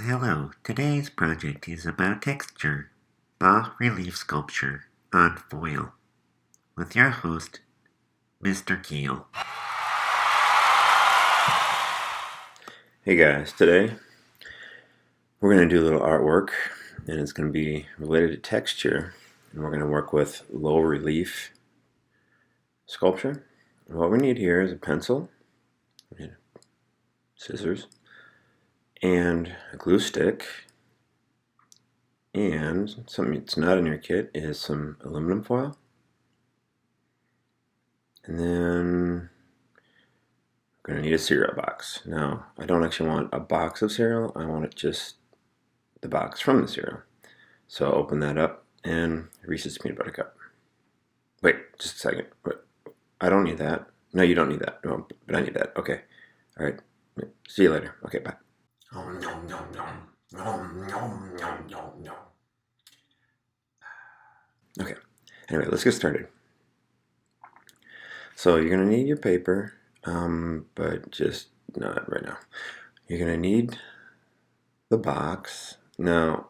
Hello, today's project is about texture, bas-relief sculpture on foil, with your host, Mr. Keel. Hey guys, today we're going to do a little artwork and it's going to be related to texture, and we're going to work with low relief sculpture. And what we need here is a pencil, scissors, and a glue stick, and something that's not in your kit is some aluminum foil. And then we're going to need a cereal box. Now, I don't actually want a box of cereal, I want it just the box from the cereal. So I'll open that up and Reese's Peanut Butter Cup. Wait, just a second. I don't need that. No, you don't need that. No, but I need that. Okay. All right. See you later. Okay, bye. Okay. Anyway, let's get started. So you're going to need your paper, but just not right now. You're going to need the box. Now,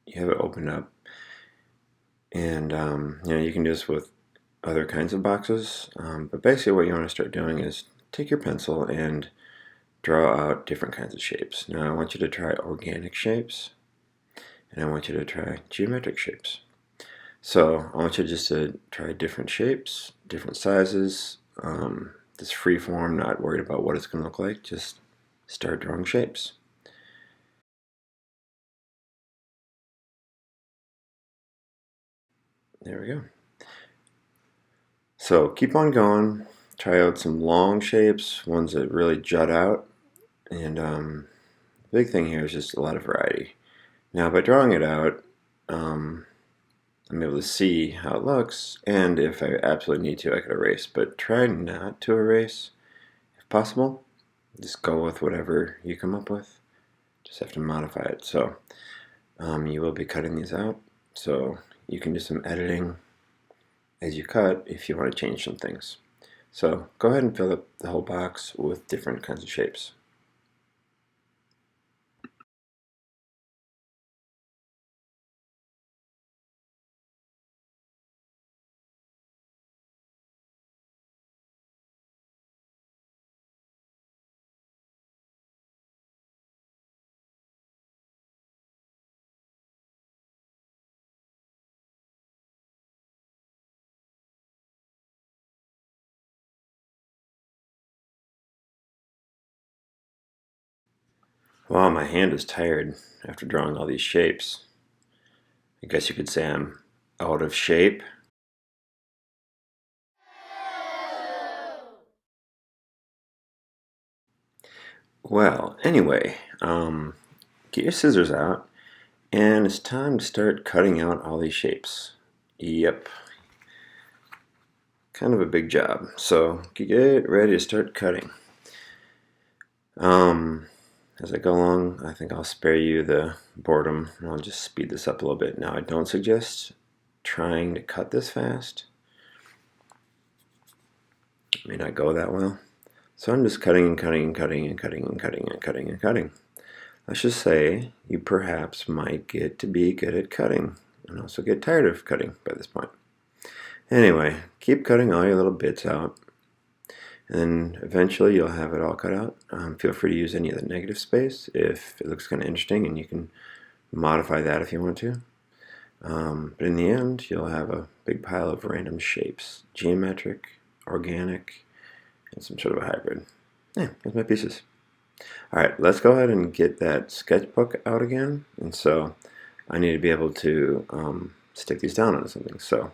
you have it opened up, and you can do this with other kinds of boxes, but basically what you want to start doing is take your pencil and draw out different kinds of shapes. Now I want you to try organic shapes, and I want you to try geometric shapes. So I want you just to try different shapes, different sizes, just free form, not worried about what it's going to look like, just start drawing shapes. There we go. So keep on going, try out some long shapes, ones that really jut out, and the big thing here is just a lot of variety. Now by drawing it out, I'm able to see how it looks, and if I absolutely need to, I could erase, but try not to erase if possible. Just go with whatever you come up with. Just have to modify it. So you will be cutting these out, so you can do some editing as you cut if you want to change some things. So go ahead and fill up the whole box with different kinds of shapes. Wow, my hand is tired after drawing all these shapes. I guess you could say I'm out of shape. Well, anyway, get your scissors out, and it's time to start cutting out all these shapes. Yep, kind of a big job. So get ready to start cutting. As I go along, I think I'll spare you the boredom, and I'll just speed this up a little bit. Now, I don't suggest trying to cut this fast. It may not go that well. So I'm just cutting and cutting and cutting and cutting and cutting and cutting and cutting. Let's just say you perhaps might get to be good at cutting and also get tired of cutting by this point. Anyway, keep cutting all your little bits out, and eventually you'll have it all cut out. Feel free to use any of the negative space if it looks kind of interesting, and you can modify that if you want to. But in the end, you'll have a big pile of random shapes, geometric, organic, and some sort of a hybrid. Yeah, there's my pieces. Alright, let's go ahead and get that sketchbook out again. And so I need to be able to stick these down onto something. So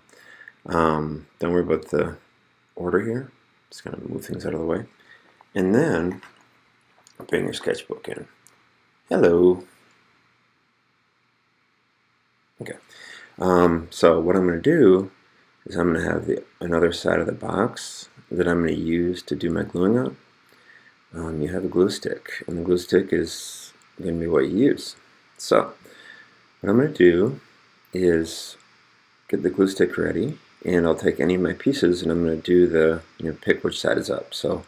don't worry about the order here. Just going to move things out of the way. And then bring your sketchbook in. Hello. Okay. So what I'm going to do is I'm going to have another side of the box that I'm going to use to do my gluing on. You have a glue stick, and the glue stick is going to be what you use. So what I'm going to do is get the glue stick ready, and I'll take any of my pieces and I'm going to do the, pick which side is up. So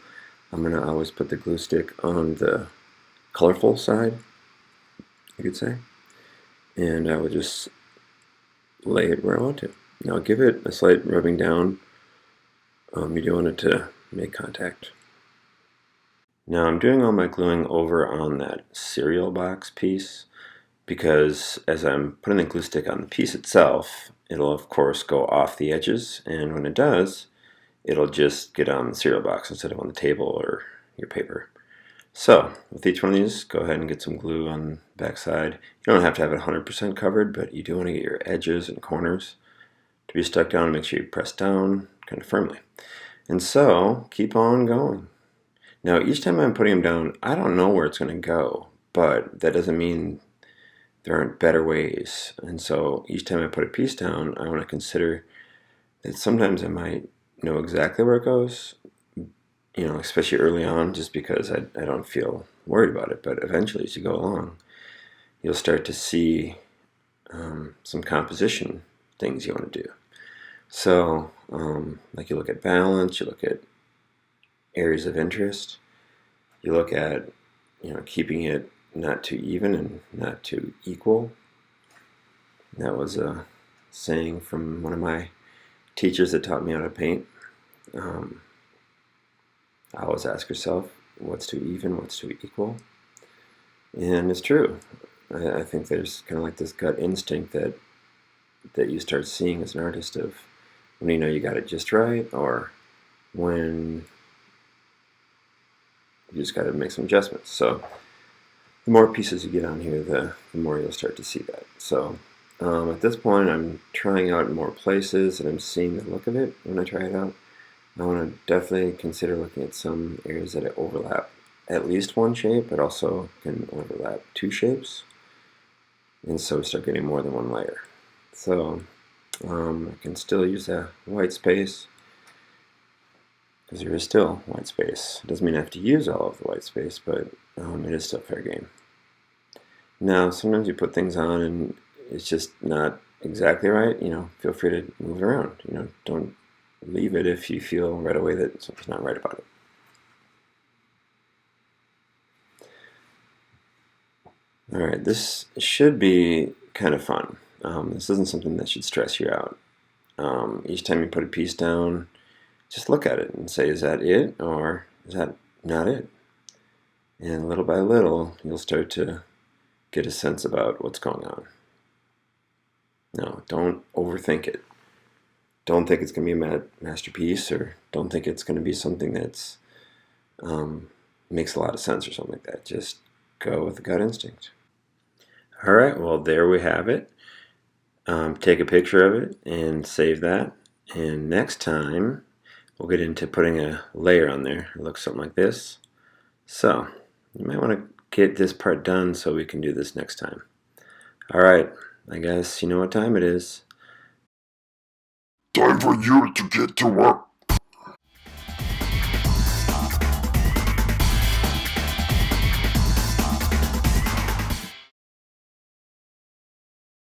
I'm going to always put the glue stick on the colorful side, you could say. And I will just lay it where I want to. Now give it a slight rubbing down. You do want it to make contact. Now I'm doing all my gluing over on that cereal box piece because as I'm putting the glue stick on the piece itself, it'll of course go off the edges, and when it does, it'll just get on the cereal box instead of on the table or your paper. So with each one of these, go ahead and get some glue on the back side. You don't have to have it 100% covered, but you do want to get your edges and corners to be stuck down. Make sure you press down kind of firmly. And so keep on going. Now each time I'm putting them down, I don't know where it's going to go, but that doesn't mean there aren't better ways. And so each time I put a piece down, I want to consider that sometimes I might know exactly where it goes, especially early on, just because I don't feel worried about it. But eventually, as you go along, you'll start to see some composition things you want to do. So, like you look at balance, you look at areas of interest, you look at, keeping it not too even and not too equal. That was a saying from one of my teachers that taught me how to paint. I always ask yourself, what's too even, what's too equal? And it's true. I think there's kind of like this gut instinct that you start seeing as an artist of when you know you got it just right, or when you just got to make some adjustments. So the more pieces you get on here, the more you'll start to see that. So at this point, I'm trying out in more places, and I'm seeing the look of it when I try it out. I want to definitely consider looking at some areas that overlap at least one shape, but also can overlap two shapes. And so we start getting more than one layer. So I can still use a white space because there is still white space. It doesn't mean I have to use all of the white space, but it is still fair game. Now, sometimes you put things on and it's just not exactly right. Feel free to move it around. Don't leave it if you feel right away that something's not right about it. Alright, this should be kind of fun. This isn't something that should stress you out. Each time you put a piece down, just look at it and say, is that it or is that not it? And little by little, you'll start to get a sense about what's going on. No, don't overthink it. Don't think it's going to be a masterpiece, or don't think it's going to be something that's makes a lot of sense or something like that. Just go with the gut instinct. All right, well, there we have it. Take a picture of it and save that. And next time, we'll get into putting a layer on there. It looks something like this. So you might want to get this part done so we can do this next time. All right, I guess you know what time it is. Time for you to get to work.